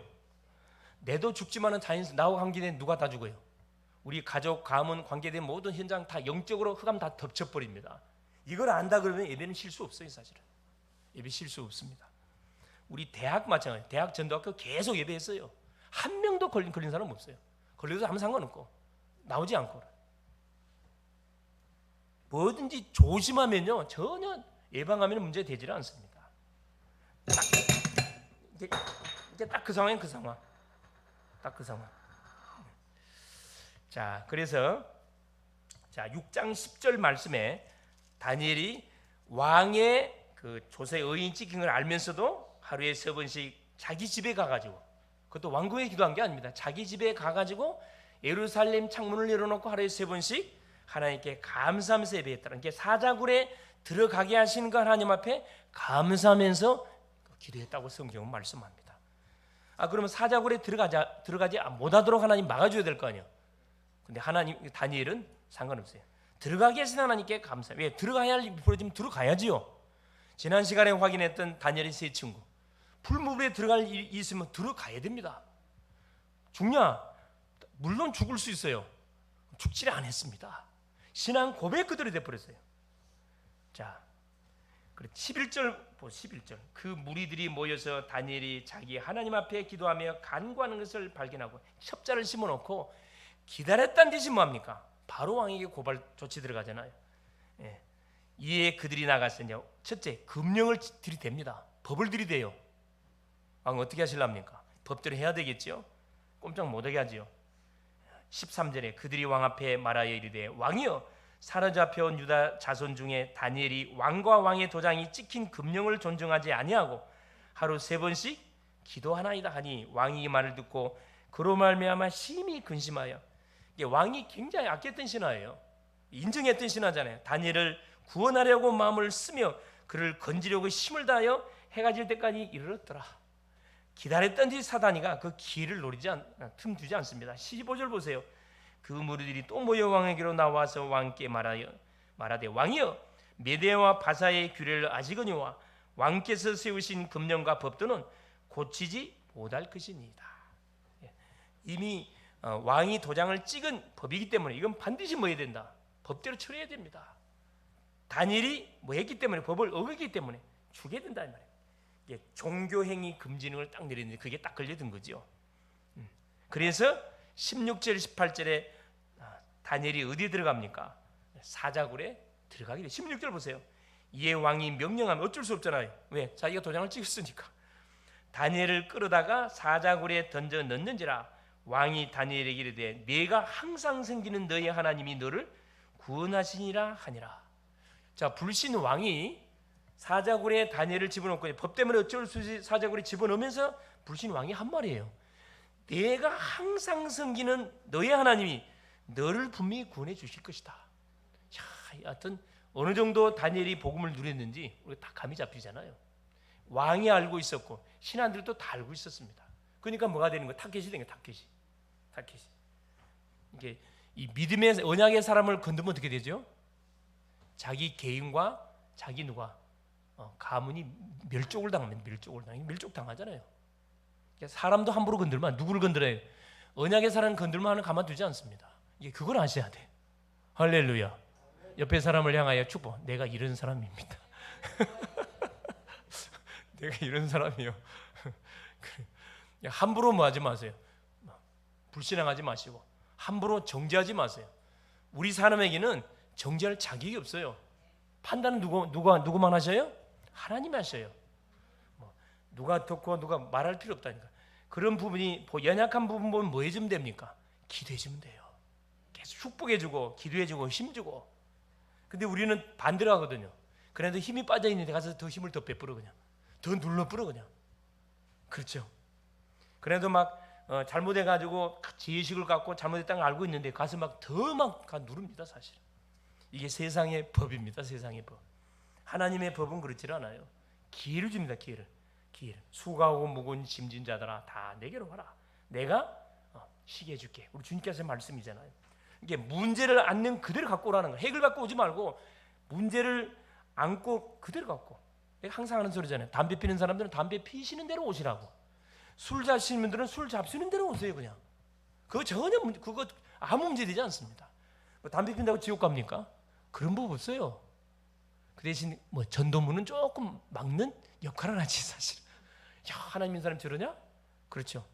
내도 죽지만은 자연스 나와 관계된 누가 다 죽어요? 우리 가족, 가문, 관계된 모든 현장 다 영적으로 흑암 다 덮쳐버립니다. 이걸 안다 그러면 예배는 쉴 수 없어요. 사실은 예배 쉴 수 없습니다. 우리 대학 마찬가지, 대학 전도학교 계속 예배했어요. 한 명도 걸린 사람 없어요. 걸려도 아무 상관없고 나오지 않고. 뭐든지 조심하면요 전혀 예방하면 문제 되질 않습니다. 이게 딱 그 상황이에요. 그 상황, 딱 그 상황. 자, 그래서 6장 10절 말씀에 다니엘이 왕의 그 조세 의인 찍힌 걸 알면서도 하루에 3번씩 자기 집에 가가지고, 그것도 왕궁에 기도한 게 아닙니다. 자기 집에 가가지고 예루살렘 창문을 열어놓고 하루에 3번씩 하나님께 감사하면서 예배했다는 게, 사자굴에 들어가게 하시는 거 하나님 앞에 감사하면서 기도했다고 성경은 말씀합니다. 그러면 사자굴에 들어가지 못하도록 하나님 막아줘야 될 거 아니에요. 근데 다니엘은 상관없어요. 들어가게 하신 하나님께 감사. 왜? 들어가야 할 일이 벌어지면 들어가야지요. 지난 시간에 확인했던 다니엘의 세 친구, 풀무불에 들어갈 일이 있으면 들어가야 됩니다. 죽냐? 물론 죽을 수 있어요. 죽지를 않았습니다. 신앙 고백 그대로 돼버렸어요. 자, 11절 11절. 그 무리들이 모여서 다니엘이 자기 하나님 앞에 기도하며 간구하는 것을 발견하고 첩자를 심어놓고 기다렸다는 뜻이 뭐합니까? 바로 왕에게 고발 조치 들어가잖아요. 예. 이에 그들이 나가서 이제 첫째, 금령을 들이댑니다. 법을 들이대요. 왕 어떻게 하실랍니까? 법대로 해야 되겠죠. 꼼짝 못하게 하지요. 13절에 그들이 왕 앞에 말하여 이르되, 왕이여, 사로잡혀온 유다 자손 중에 다니엘이 왕과 왕의 도장이 찍힌 금령을 존중하지 아니하고 하루 3번씩 기도하나이다 하니, 왕이 이 말을 듣고 그로 말미암아 심히 근심하여. 이게 왕이 굉장히 아꼈던 신하예요. 인정했던 신하잖아요. 다니엘을 구원하려고 마음을 쓰며 그를 건지려고 힘을 다하여 해가 질 때까지 이르렀더라. 기다렸던 뒤 사단이가 그 기회를 틈두지 않습니다. 15절 보세요. 그 무리들이 또 모여 왕에게로 나와서 왕께 말하되, 왕이여, 메대와 바사의 규례를 아시거니와 왕께서 세우신 금령과 법도는 고치지 못할 것이니이다. 이미 왕이 도장을 찍은 법이기 때문에 이건 반드시 뭐 해야 된다? 법대로 처리해야 됩니다. 다니엘이 뭐 했기 때문에, 법을 어겼기 때문에 죽여야 된다 이 말이에요. 종교행위 금지는 걸 딱 내리는데 그게 딱 걸려든 거죠. 그래서 16절 18절에 다니엘이 어디에 들어갑니까? 사자굴에 들어가게 돼. 16절 보세요. 이에 왕이 명령하면 어쩔 수 없잖아요. 왜? 자기가 도장을 찍었으니까. 다니엘을 끌어다가 사자굴에 던져 넣는지라. 왕이 다니엘에게 이르되, 네가 항상 섬기는 너의 하나님이 너를 구원하시니라 하니라. 자, 불신 왕이 사자굴에 다니엘을 집어넣고 법 때문에 어쩔 수 없이 사자굴에 집어넣으면서 불신 왕이 한 말이에요. 내가 항상 섬기는 너의 하나님이 너를 분명히 구원해 주실 것이다. 야, 하여튼 어느 정도 다니엘이 복음을 누렸는지 우리가 다 감이 잡히잖아요. 왕이 알고 있었고 신하들도 다 알고 있었습니다. 그러니까 뭐가 되는 거예요? 타켓이 되는 거예요. 타켓이. 이게 이 믿음의 언약의 사람을 건드면 어떻게 되죠? 자기 개인과 자기 가문이 멸족을 당합니다. 멸족 당하잖아요. 사람도 함부로 건들면 누구를 건드려요? 언약의 사람을 건들면 가만두지 않습니다. 이게 그걸 아셔야 돼. 할렐루야. 옆에 사람을 향하여 축복. 내가 이런 사람입니다. 내가 이런 사람이요. 함부로 뭐 하지 마세요. 불신앙하지 마시고 함부로 정죄하지 마세요. 우리 사람에게는 정죄할 자격이 없어요. 판단은 누구만 하셔요? 하나님이 하셔요. 누가 듣고 누가 말할 필요 없다니까. 그런 부분이 연약한 부분 보면 뭐 해주면 됩니까? 기도해주면 돼요. 계속 축복해주고 기도해주고 힘주고. 근데 우리는 반대로 하거든요. 그래도 힘이 빠져있는데 가서 더 힘을 더 베풀어 그냥. 더 눌러뿌려 그냥. 그렇죠. 그래도 막 잘못해가지고 지혜식을 갖고 잘못했다는 걸 알고 있는데 가서 더 누릅니다 사실. 이게 세상의 법입니다. 세상의 법. 하나님의 법은 그렇지 않아요. 기회를 줍니다. 기회를. 수고하고 무거운 짐진 자들아 다 내게로 와라. 내가 쉬게 해줄게. 우리 주님께서 말씀이잖아요. 이게 문제를 안는 그대로 갖고 오라는 거예요. 핵을 갖고 오지 말고 문제를 안고 그대로 갖고. 항상 하는 소리잖아요. 담배 피는 사람들은 담배 피시는 대로 오시라고. 술 잡시는 분들은 술 잡수는 대로 오세요 그냥. 그거 전혀 그거 아무 문제 되지 않습니다. 담배 핀다고 지옥 갑니까? 그런 법 없어요. 그 대신 전도문은 조금 막는 역할을 하지 사실. 야, 하나님 믿는 사람 저러냐? 그렇죠.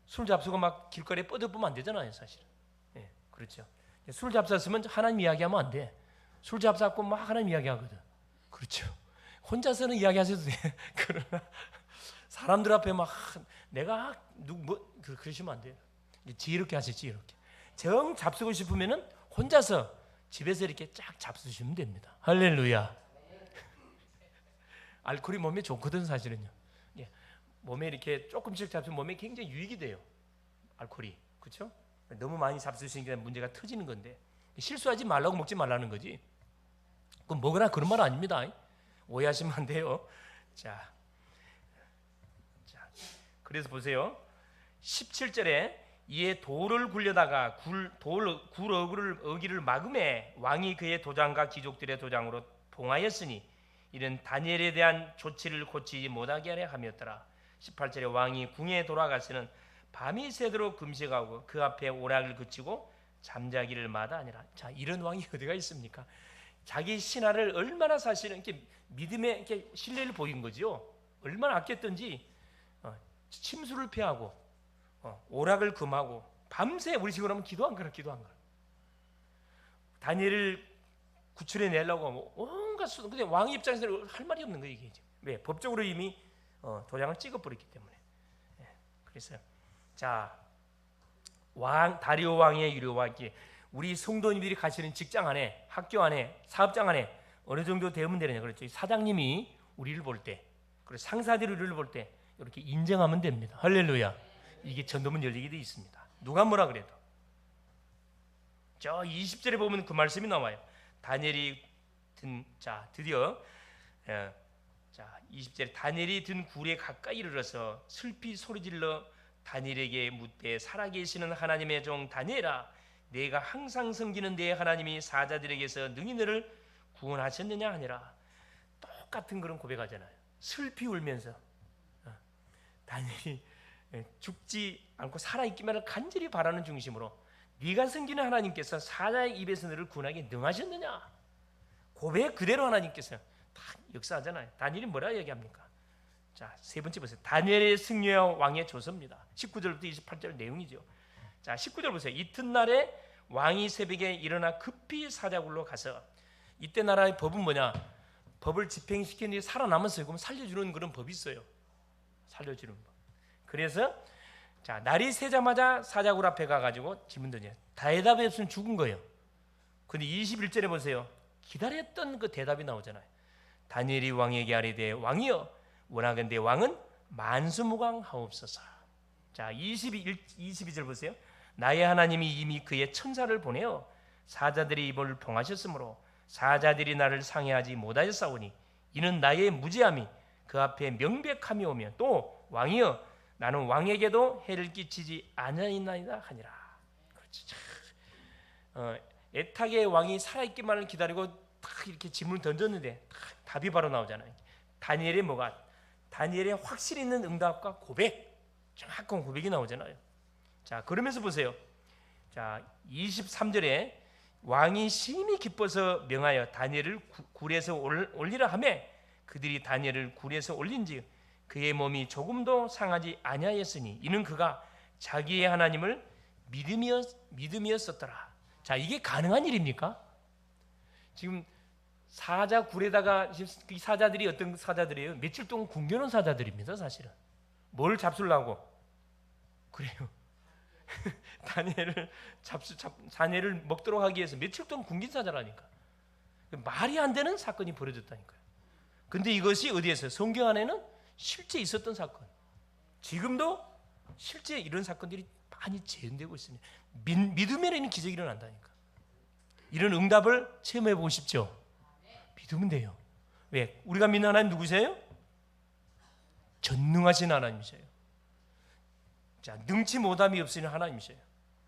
술 잡수고 막 길거리에 뻗어보면 안 되잖아요 사실. 예, 그렇죠. 술 잡쌌으면 하나님 이야기하면 안 돼. 술 잡쌌고 막 하나님 이야기하거든. 그렇죠. 혼자서는 이야기하셔도 돼. 그러나 사람들 앞에 막 내가 그러시면 안 돼요. 지혜롭게 하세요. 지혜롭게. 정 잡수고 싶으면은 혼자서 집에서 이렇게 쫙 잡수시면 됩니다. 할렐루야. 알코올이 몸에 좋거든 사실은요. 예. 몸에 이렇게 조금씩 잡수면 몸에 굉장히 유익이 돼요. 알코올이. 그렇죠? 너무 많이 잡수시니까 문제가 터지는 건데 실수하지 말라고 먹지 말라는 거지. 그럼 먹으라 그런 말 아닙니다. 오해하시면 안 돼요. 자, 그래서 보세요. 17절에 이에 돌을 굴려다가 굴 어기를 막음에 왕이 그의 도장과 귀족들의 도장으로 봉하였으니 이는 다니엘에 대한 조치를 고치지 못하게 하려 함이었더라. 18절에 왕이 궁에 돌아가서는 밤이 새도록 금식하고 그 앞에 오락을 그치고 잠자기를 마다하니라. 자, 이런 왕이 어디가 있습니까? 자기 신하를 얼마나 사실은 이렇게 믿음에 이렇게 신뢰를 보인 거죠. 얼마나 아꼈던지 침수를 피하고 오락을 금하고 밤새 우리 식으로 하면 기도한 거라. 다니엘을 구출해 내려고 온갖 수도. 근데 왕 입장에서는 할 말이 없는 거예요 이게. 왜? 법적으로 이미 도장을 찍어버렸기 때문에. 예, 그래서 자, 다리오 왕의 유료와 우리 성도님들이 가시는 직장 안에, 학교 안에, 사업장 안에 어느 정도 되면 되느냐. 그렇죠. 사장님이 우리를 볼 때, 그리고 상사들이 우리를 볼 때 이렇게 인정하면 됩니다. 할렐루야. 이게 전도문 열리게 돼 있습니다. 누가 뭐라 그래도. 저 20절에 보면 그 말씀이 나와요. 다니엘이 드디어 20절에 다니엘이 든 굴에 가까이 이르러서 슬피 소리질러 다니엘에게 묻되 살아계시는 하나님의 종 다니엘아, 내가 항상 섬기는 내 하나님이 사자들에게서 능히 너를 구원하셨느냐 하니라. 똑같은 그런 고백하잖아요. 슬피 울면서 다니엘이 죽지 않고 살아있기만을 간절히 바라는 중심으로 네가 섬기는 하나님께서 사자의 입에서 너를 구원하게 능하셨느냐. 고백 그대로 하나님께서 다 역사하잖아요. 다니엘이 뭐라 얘기합니까? 자, 세 번째 보세요. 다니엘의 승려와 왕의 조서입니다. 19절부터 28절 내용이죠. 자, 19절 보세요. 이튿날에 왕이 새벽에 일어나 급히 사자굴로 가서, 이때 나라의 법은 뭐냐? 법을 집행시키는 데 살아남았어요. 그럼 살려주는 그런 법이 있어요. 살려주는 법. 그래서 자, 날이 새자마자 사자굴 앞에 가가지고 질문 던져요. 대답이 없으면 죽은 거예요. 근데 21절에 보세요. 기다렸던 그 대답이 나오잖아요. 다니엘이 왕에게 아뢰되 왕이여 원하건대 왕은 만수무강하옵소서. 자, 22절 보세요. 나의 하나님이 이미 그의 천사를 보내어 사자들의 입을 봉하셨으므로 사자들이 나를 상해하지 못하였사오니 이는 나의 무죄함이 그 앞에 명백함이 오며 또 왕이여 나는 왕에게도 해를 끼치지 아니하나이다 하니라. 그렇지. 애타게 왕이 살아있기만을 기다리고 딱 이렇게 질문을 던졌는데 답이 바로 나오잖아요. 다니엘의 뭐가? 다니엘의 확실 있는 응답과 고백, 정확한 고백이 나오잖아요. 자, 그러면서 보세요. 자, 23절에 왕이 심히 기뻐서 명하여 다니엘을 굴에서 올리라 하며 그들이 다니엘을 굴에서 올린지 그의 몸이 조금도 상하지 아니하였으니 이는 그가 자기의 하나님을 믿음이었었더라. 자, 이게 가능한 일입니까? 지금 사자 굴에다가 이 사자들이 어떤 사자들이에요? 며칠 동안 굶겨놓은 사자들입니다. 사실은 뭘 잡수려고 그래요. 다니엘을 먹도록 하기 위해서 며칠 동안 굶긴 사자라니까. 말이 안 되는 사건이 벌어졌다니까요. 근데 이것이 어디에서? 성경 안에는 실제 있었던 사건. 지금도 실제 이런 사건들이 많이 재현되고 있습니다. 믿으면 이런 기적이 일어난다니까. 이런 응답을 체험해 보고 싶죠? 믿으면 돼요. 왜? 우리가 믿는 하나님 누구세요? 전능하신 하나님이세요. 자, 능치 못함이 없으신 하나님이세요.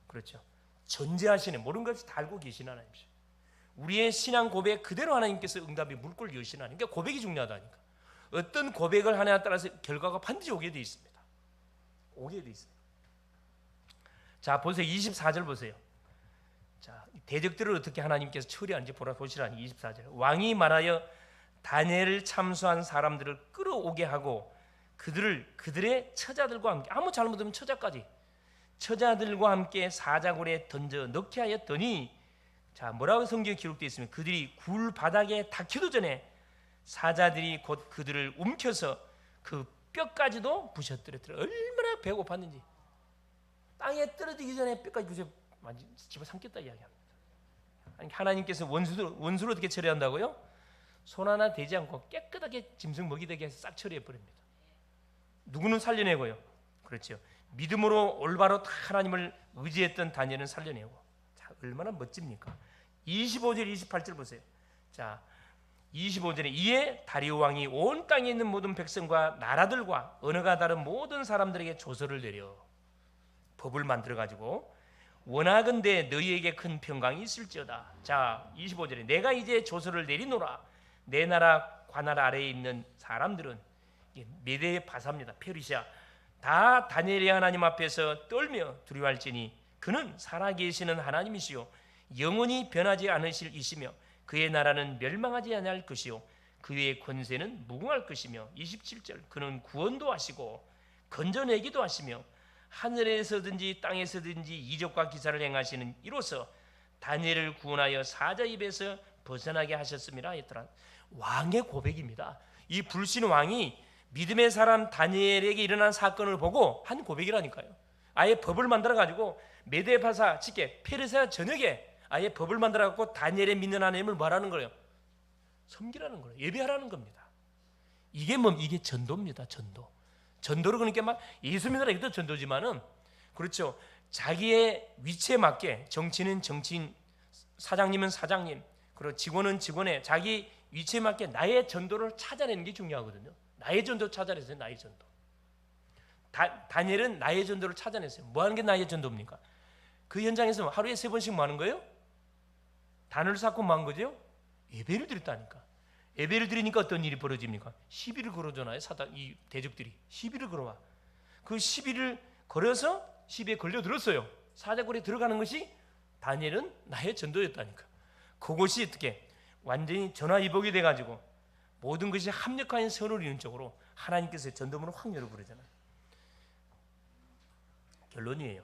그렇죠. 전제하시는 모든 것을 다 알고 계신 하나님이세요. 우리의 신앙 고백 그대로 하나님께서 응답의 물꼬를 여시는 하나님. 그러니까 고백이 중요하다니까. 어떤 고백을 하냐에 따라서 결과가 반드시 오게 되어 있습니다. 오게 되어 있어요. 자, 보세요. 24절 보세요. 자, 대적들을 어떻게 하나님께서 처리하는지 보시라니. 24절. 왕이 말하여 다니엘을 참수한 사람들을 끌어오게 하고 그들의 처자들과 함께, 아무 잘못하면 처자들과 함께 사자굴에 던져 넣게 하였더니, 자, 뭐라고 성경에 기록되어 있으면 그들이 굴 바닥에 닿기도 전에 사자들이 곧 그들을 움켜서 그 뼈까지도 부셔뜨렸더라. 얼마나 배고팠는지. 땅에 떨어지기 전에 뼈까지 부셔 집어삼켰다 이야기합니다. 아니, 하나님께서 원수를 어떻게 처리한다고요? 손 하나 대지 않고 깨끗하게 짐승 먹이 되게 해서 싹 처리해 버립니다. 누구는 살려내고요. 그렇죠. 믿음으로 올바로 하나님을 의지했던 다니엘은 살려내고. 자, 얼마나 멋집니까? 25절 28절 보세요. 자, 25절에 이에 다리오 왕이 온 땅에 있는 모든 백성과 나라들과 언어가 다른 모든 사람들에게 조서를 내려 법을 만들어 가지고 원하건대 너희에게 큰 평강이 있을지어다. 자, 25절에 내가 이제 조서를 내리노라. 내 나라 관할 아래에 있는 사람들은 메대 바사입니다. 페르시아 다 다니엘의 하나님 앞에서 떨며 두려워할지니 그는 살아계시는 하나님이시요 영원히 변하지 않으실 이시며 그의 나라는 멸망하지 아니할 것이요 그의 권세는 무궁할 것이며 27절 그는 구원도 하시고 건져내기도 하시며 하늘에서든지 땅에서든지 이적과 기사를 행하시는 이로써 다니엘을 구원하여 사자 입에서 벗어나게 하셨음이라 했더라. 왕의 고백입니다. 이 불신 왕이 믿음의 사람 다니엘에게 일어난 사건을 보고 한 고백이라니까요. 아예 법을 만들어 가지고 메데바사 직계 페르시아 전역에 아예 법을 만들어 갖고 다니엘의 믿는 하나님을 뭐라는 거예요? 섬기라는 거예요. 예배하라는 겁니다. 이게 이게 전도입니다. 전도를 그러니까 막 예수 믿으라 이것도 전도지만은 그렇죠. 자기의 위치에 맞게 정치인은 정치인, 사장님은 사장님, 그리고 직원은 직원의 자기 위치에 맞게 나의 전도를 찾아내는 게 중요하거든요. 나의 전도 찾아냈어요. 나의 전도. 다니엘은 나의 전도를 찾아냈어요. 뭐 하는 게 나의 전도입니까? 그 현장에서 하루에 3번씩 뭐 하는 거예요? 단을 쌓고 뭐 한 거죠? 예배를 드렸다니까. 예배를 드리니까 어떤 일이 벌어집니까? 시비를 걸어주나요? 이 대적들이 시비를 걸어와. 그 시비를 걸어서 시비에 걸려들었어요. 사자굴에 들어가는 것이 다니엘은 나의 전도였다니까. 그것이 어떻게 완전히 전화위복이 돼가지고 모든 것이 합력하는 선을 이루는 쪽으로 하나님께서 전도문을 확 열어버리잖아요. 결론이에요.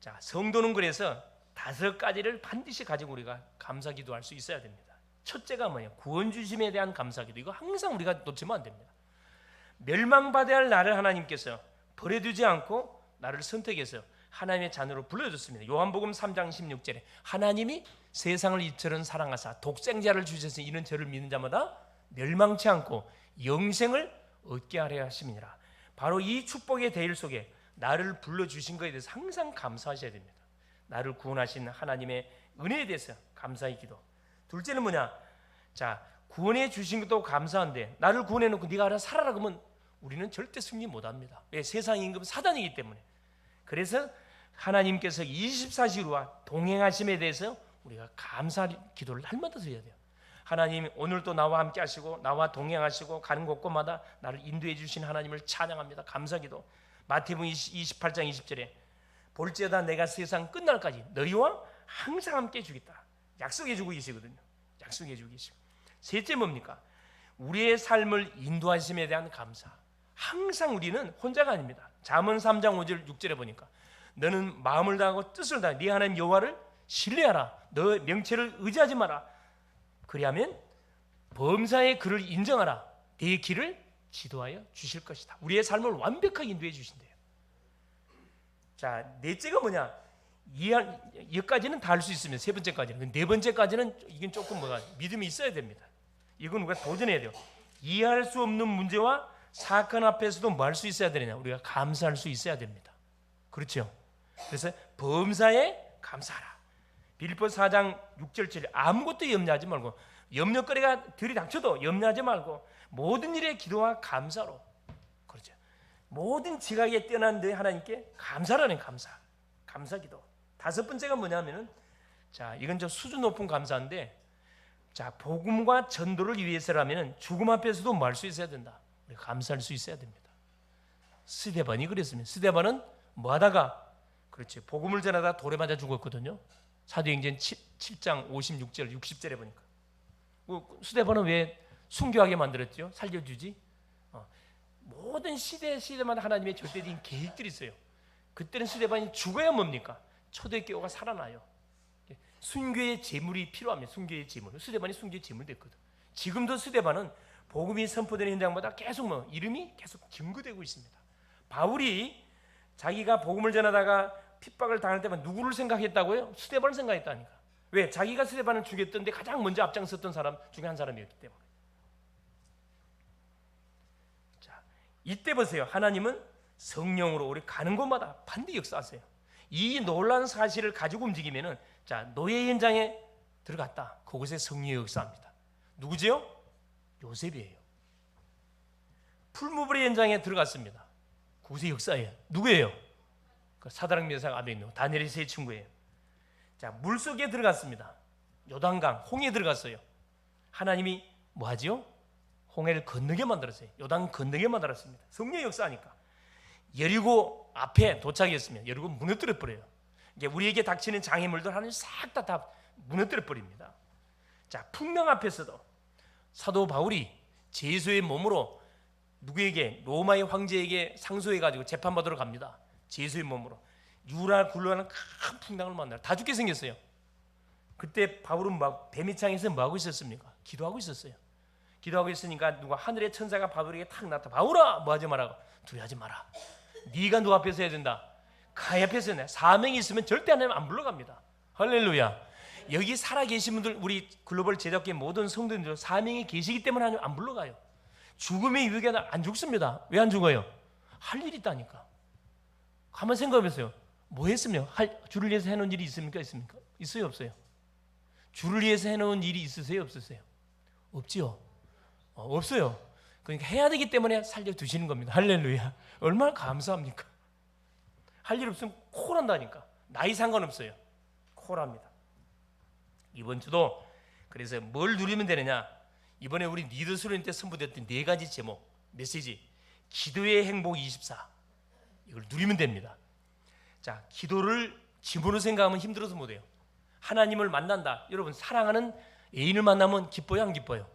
자, 성도는 그래서 5가지를 반드시 가지고 우리가 감사기도할 수 있어야 됩니다. 첫째가 뭐예요? 구원주심에 대한 감사기도. 이거 항상 우리가 놓치면 안 됩니다. 멸망받아야 할 나를 하나님께서 버려두지 않고 나를 선택해서 하나님의 자녀로 불러줬습니다. 요한복음 3장 16절에 하나님이 세상을 이처럼 사랑하사 독생자를 주셔서 이는 저를 믿는 자마다 멸망치 않고 영생을 얻게 하려 하심이니라. 바로 이 축복의 대일 속에 나를 불러주신 것에 대해서 항상 감사하셔야 됩니다. 나를 구원하신 하나님의 은혜에 대해서 감사의 기도. 둘째는 뭐냐? 자, 구원해 주신 것도 감사한데 나를 구원해 놓고 네가 알아서 살아라 그러면 우리는 절대 승리 못합니다. 왜? 세상의 임금은 사단이기 때문에. 그래서 하나님께서 24시로와 동행하심에 대해서 우리가 감사 기도를 날마다 드려야 돼요. 하나님 오늘도 나와 함께 하시고 나와 동행하시고 가는 곳곳마다 나를 인도해 주신 하나님을 찬양합니다. 감사기도. 마태복음 28장 20절에 볼지어다 내가 세상 끝날까지 너희와 항상 함께 해주겠다. 약속해 주고 계시거든요. 약속해 주고 계시고. 셋째 뭡니까? 우리의 삶을 인도하심에 대한 감사. 항상 우리는 혼자가 아닙니다. 잠언 3장 5절 6절에 보니까 너는 마음을 다하고 뜻을 다해 네 하나님 여호와를 신뢰하라. 너 명체를 의지하지 마라. 그리하면 범사의 그를 인정하라. 네 길을 지도하여 주실 것이다. 우리의 삶을 완벽하게 인도해 주신대요. 자, 넷째가 뭐냐? 여기까지는 다 할 수 있으면 세 번째까지는. 네 번째까지는 이건 조금 믿음이 있어야 됩니다. 이건 우리가 도전해야 돼요. 이해할 수 없는 문제와 사건 앞에서도 뭐 할 수 있어야 되느냐? 우리가 감사할 수 있어야 됩니다. 그렇죠? 그래서 범사에 감사하라. 빌립보서 4장 6절 7절 아무것도 염려하지 말고 염려거리가 들이닥쳐도 염려하지 말고 모든 일에 기도와 감사로. 그렇죠? 모든 지각에 뛰어난 데 하나님께 감사라는 감사 기도. 다섯 번째가 뭐냐면은 자, 이건 좀 수준 높은 감사인데 자, 복음과 전도를 위해서라면 죽음 앞에서도 뭐 할 수 있어야 된다. 우리가 감사할 수 있어야 됩니다. 스데반이 그랬습니다. 스데반은 뭐 하다가 그렇지 복음을 전하다 돌에 맞아 죽었거든요. 사도행전 7장 56절 60절에 보니까 스데반은 왜 순교하게 만들었죠? 살려주지. 모든 시대마다 하나님의 절대적인 계획들이 있어요. 그때는 스데반이 죽어야 뭡니까? 초대교회가 살아나요. 순교의 제물이 필요합니다. 순교의 제물. 스데반이 순교의 제물 됐거든. 지금도 스데반은 복음이 선포되는 현장마다 계속 이름이 계속 증거되고 있습니다. 바울이 자기가 복음을 전하다가 핍박을 당할 때만 누구를 생각했다고요? 스데반을 생각했다니까. 왜? 자기가 스데반을 죽였던데 가장 먼저 앞장섰던 사람 중에 한 사람이었기 때문에. 자, 이때 보세요. 하나님은 성령으로 우리 가는 곳마다 반드시 역사하세요. 이 놀라운 사실을 가지고 움직이면은 자, 노예 현장에 들어갔다. 그곳에 성령이 역사합니다. 누구지요? 요셉이에요. 풀무불의 현장에 들어갔습니다. 그곳에 역사예요. 누구예요? 그 사드락 메삭 아벳nego 다니엘의 세 친구예요. 자, 물속에 들어갔습니다. 요단강 홍해에 들어갔어요. 하나님이 뭐 하지요? 홍해를 건너게 만들었어요. 요단 건너게 만들었습니다. 성령의 역사니까. 여리고 앞에 도착했으면 여리고 무너뜨려 버려요. 이게 우리에게 닥치는 장애물들 하나님 싹 다 무너뜨려 버립니다. 자, 풍랑 앞에서도 사도 바울이 제수의 몸으로 누구에게? 로마의 황제에게 상소해 가지고 재판받으러 갑니다. 제수의 몸으로 유라 굴러가는 큰 풍랑을 만나요. 다 죽게 생겼어요. 그때 바울은 막 배미창에서 뭐 하고 있었습니까? 기도하고 있었어요. 기도하고 있으니까 누가 하늘의 천사가 바울에게 탁 나타. 바울아, 뭐 하지 마라. 두려워하지 마라. 네가 누구 앞에서 해야 된다. 가야앞에서 해야 된다. 사명이 있으면 절대 하나님 안 불러갑니다. 할렐루야. 여기 살아계신 분들, 우리 글로벌 제작계 모든 성도님들 사명이 계시기 때문에 하나님 안 불러가요. 죽음의 위기에 안 죽습니다. 왜 안 죽어요? 할 일이 있다니까. 가만 생각해보세요. 뭐 했으면 주를 위해서 해놓은 일이 있습니까? 있어요? 없어요? 주를 위해서 해놓은 일이 있으세요? 없으세요? 없지요? 없어요. 그러니까 해야 되기 때문에 살려두시는 겁니다. 할렐루야. 얼마나 감사합니까? 할 일 없으면 콜한다니까. 나이 상관없어요. 콜합니다. 이번 주도 그래서 뭘 누리면 되느냐? 이번에 우리 리더 수련 때 선포됐던 4가지 제목 메시지 기도의 행복 24 이걸 누리면 됩니다. 자, 기도를 짐으로 생각하면 힘들어서 못해요. 하나님을 만난다. 여러분 사랑하는 애인을 만나면 기뻐요, 안 기뻐요?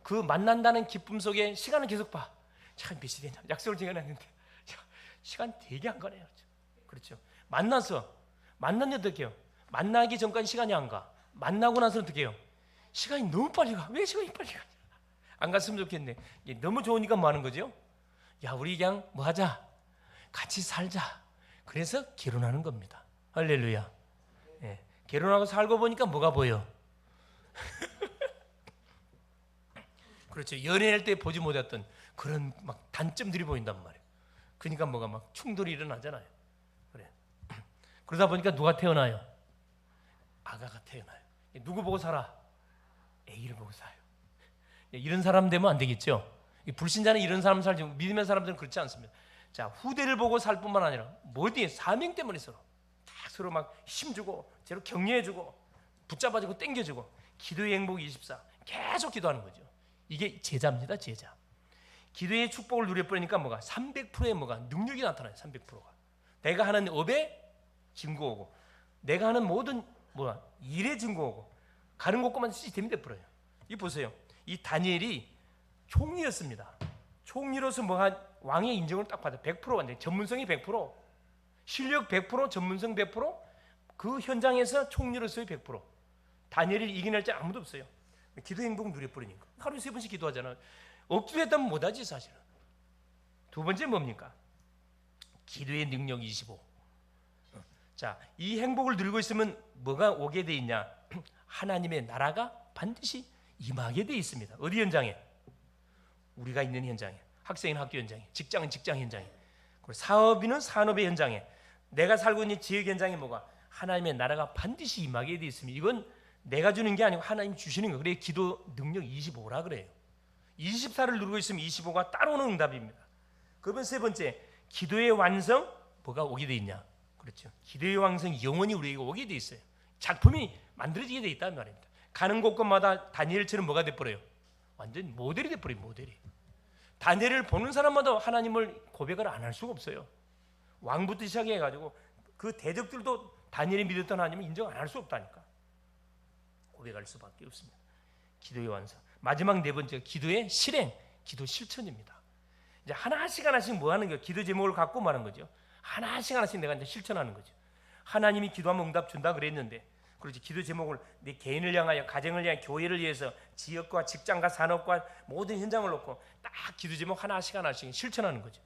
그 만난다는 기쁨 속에 시간을 계속 봐. 참 몇 시 되냐? 약속을 지어놨는데 시간 되게 안 가네요. 그렇죠? 만났는데 어떻게 해요? 만나기 전까지 시간이 안 가. 만나고 나서 어떻게 해요? 시간이 너무 빨리 가. 왜 시간이 빨리 가냐? 안 갔으면 좋겠네. 너무 좋으니까 뭐 하는 거죠? 야, 우리 그냥 뭐 하자. 같이 살자. 그래서 결혼하는 겁니다. 할렐루야. 예, 결혼하고 살고 보니까 뭐가 보여? 그렇죠. 연애할 때 보지 못했던 그런 막 단점들이 보인단 말이에요. 그러니까 뭐가 막 충돌이 일어나잖아요. 그래. 그러다 보니까 누가 태어나요? 아가가 태어나요. 누구 보고 살아? A를 보고 살아요. 이런 사람 되면 안 되겠죠. 불신자는 이런 사람 살지, 믿음의 사람들은 그렇지 않습니다. 자, 후대를 보고 살 뿐만 아니라 뭐지? 사명 때문에 서로 막 힘주고 서로 격려해주고 붙잡아주고 땡겨주고 기도의 행복 24 계속 기도하는 거죠. 이게 제자입니다. 제자. 기도의 축복을 누려버리니까 뭐가 300%의 뭐가 능력이 나타나요. 300%가 내가 하는 업에 증거 오고 내가 하는 모든 뭐야 일에 증거 오고 가는 곳만 시스템이 돼버려요. 이 보세요. 이 다니엘이 총리였습니다. 총리로서 뭐가 왕의 인정을 딱 받아. 100% 완전 전문성이 100%, 실력 100%, 전문성 100%, 그 현장에서 총리로서의 100%. 다니엘을 이겨낼 자 아무도 없어요. 기도 행복 누려버리니까 하루에 3번씩 기도하잖아요. 억지로 했다면 못하지 사실은. 두 번째 뭡니까? 기도의 능력 25. 자, 이 행복을 누리고 있으면 뭐가 오게 돼 있냐? 하나님의 나라가 반드시 임하게 돼 있습니다. 어디 현장에? 우리가 있는 현장에, 학생은 학교 현장에, 직장은 직장 현장에, 그리고 사업인은 산업의 현장에, 내가 살고 있는 지역 현장에 뭐가 하나님의 나라가 반드시 임하게 돼 있습니다. 이건 내가 주는 게 아니고 하나님이 주시는 거예요. 그래 기도 능력 25라 그래요. 24를 누르고 있으면 25가 따라오는 응답입니다. 그러면 세 번째, 기도의 완성 뭐가 오게 돼 있냐? 그렇죠. 기도의 완성 영원히 우리에게 오게 돼 있어요. 작품이 만들어지게 돼 있다는 말입니다. 가는 곳곳마다 다니엘처럼 뭐가 돼버려요? 완전 모델이 돼버려요. 모델이. 다니엘을 보는 사람마다 하나님을 고백을 안 할 수가 없어요. 왕부터 시작해가지고 그 대적들도 다니엘이 믿었던 하나님을 인정 안 할 수 없다니까. 고백할 수밖에 없습니다. 기도의 완성. 마지막 네 번째, 기도의 실행, 기도 실천입니다. 이제 하나씩 뭐 하는 거예요? 기도 제목을 갖고 말하는 거죠. 하나씩 내가 이제 실천하는 거죠. 하나님이 기도하면 응답 준다 그랬는데, 그렇지. 기도 제목을 내 개인을 향하여, 가정을 향하여, 교회를 위해서, 지역과 직장과 산업과 모든 현장을 놓고 딱 기도 제목 하나씩 실천하는 거죠.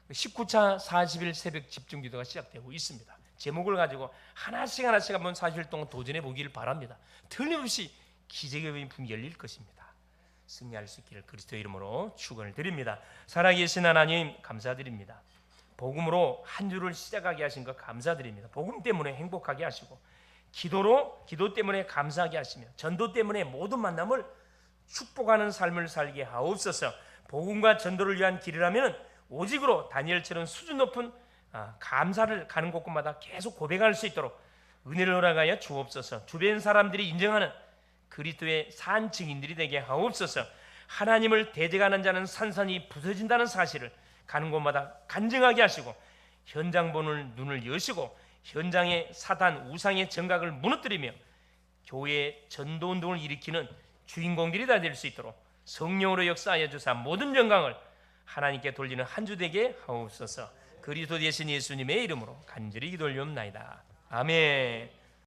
19차 40일 새벽 집중 기도가 시작되고 있습니다. 제목을 가지고 하나씩 한번 40일 동안 도전해 보기를 바랍니다. 틀림없이 기적의 문이 열릴 것입니다. 승리할 수 있기를 그리스도의 이름으로 축원을 드립니다. 살아계신 하나님 감사드립니다. 복음으로 한 주를 시작하게 하신 것 감사드립니다. 복음 때문에 행복하게 하시고 기도 때문에 감사하게 하시며 전도 때문에 모든 만남을 축복하는 삶을 살게 하옵소서. 복음과 전도를 위한 길이라면 오직으로 다니엘처럼 수준 높은 감사를 가는 곳곳마다 계속 고백할 수 있도록 은혜를 허락하여 주옵소서. 주변 사람들이 인정하는 그리스도의 산 증인들이 되게 하옵소서. 하나님을 대적하는 자는 산산이 부서진다는 사실을 가는 곳마다 간증하게 하시고 현장 보는 눈을 여시고 현장의 사단 우상의 정각을 무너뜨리며 교회의 전도운동을 일으키는 주인공들이 다 될 수 있도록 성령으로 역사하여 주사 모든 영광을 하나님께 돌리는 한 주 되게 하옵소서. 그리스도 되신 예수님의 이름으로 간절히 기도 올리옵나이다. 아멘.